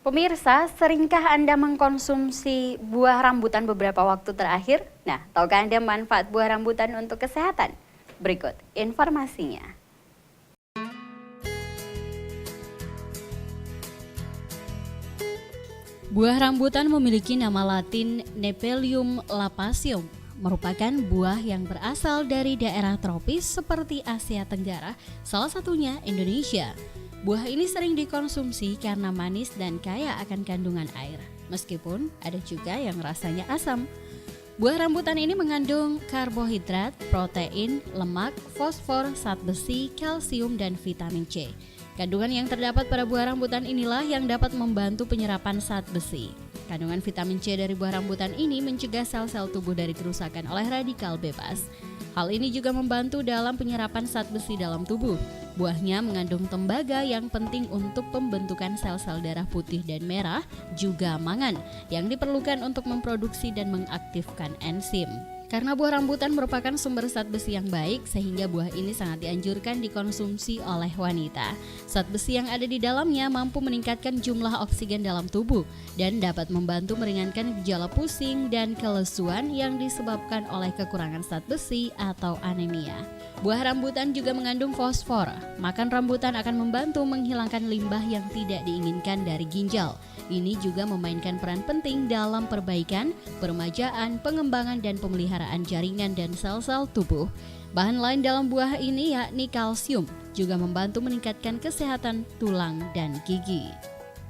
Pemirsa, seringkah Anda mengkonsumsi buah rambutan beberapa waktu terakhir? Nah, tahukah Anda manfaat buah rambutan untuk kesehatan? Berikut informasinya. Buah rambutan memiliki nama latin Nephelium lappaceum, merupakan buah yang berasal dari daerah tropis seperti Asia Tenggara, salah satunya Indonesia. Buah ini sering dikonsumsi karena manis dan kaya akan kandungan air, meskipun ada juga yang rasanya asam. Buah rambutan ini mengandung karbohidrat, protein, lemak, fosfor, zat besi, kalsium, dan vitamin C. Kandungan yang terdapat pada buah rambutan inilah yang dapat membantu penyerapan zat besi. Kandungan vitamin C dari buah rambutan ini mencegah sel-sel tubuh dari kerusakan oleh radikal bebas. Hal ini juga membantu dalam penyerapan zat besi dalam tubuh. Buahnya mengandung tembaga yang penting untuk pembentukan sel-sel darah putih dan merah, juga mangan yang diperlukan untuk memproduksi dan mengaktifkan enzim. Karena buah rambutan merupakan sumber zat besi yang baik, sehingga buah ini sangat dianjurkan dikonsumsi oleh wanita. Zat besi yang ada di dalamnya mampu meningkatkan jumlah oksigen dalam tubuh dan dapat membantu meringankan gejala pusing dan kelesuan yang disebabkan oleh kekurangan zat besi atau anemia. Buah rambutan juga mengandung fosfor. Makan rambutan akan membantu menghilangkan limbah yang tidak diinginkan dari ginjal. Ini juga memainkan peran penting dalam perbaikan, peremajaan, pengembangan, dan pemeliharaan jaringan dan sel-sel tubuh. Bahan lain dalam buah ini yakni kalsium, juga membantu meningkatkan kesehatan tulang dan gigi.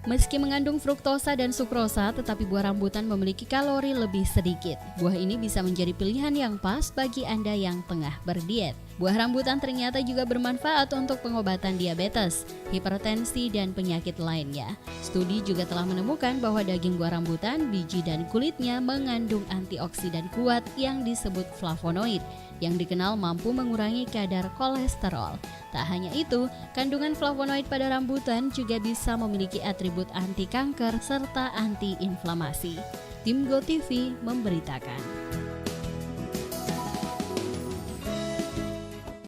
Meski mengandung fruktosa dan sukrosa, tetapi buah rambutan memiliki kalori lebih sedikit. Buah ini bisa menjadi pilihan yang pas bagi Anda yang tengah berdiet. Buah rambutan ternyata juga bermanfaat untuk pengobatan diabetes, hipertensi, dan penyakit lainnya. Studi juga telah menemukan bahwa daging buah rambutan, biji dan kulitnya mengandung antioksidan kuat yang disebut flavonoid, yang dikenal mampu mengurangi kadar kolesterol. Tak hanya itu, kandungan flavonoid pada rambutan juga bisa memiliki atribut anti kanker serta anti inflamasi. Tim GoTV memberitakan.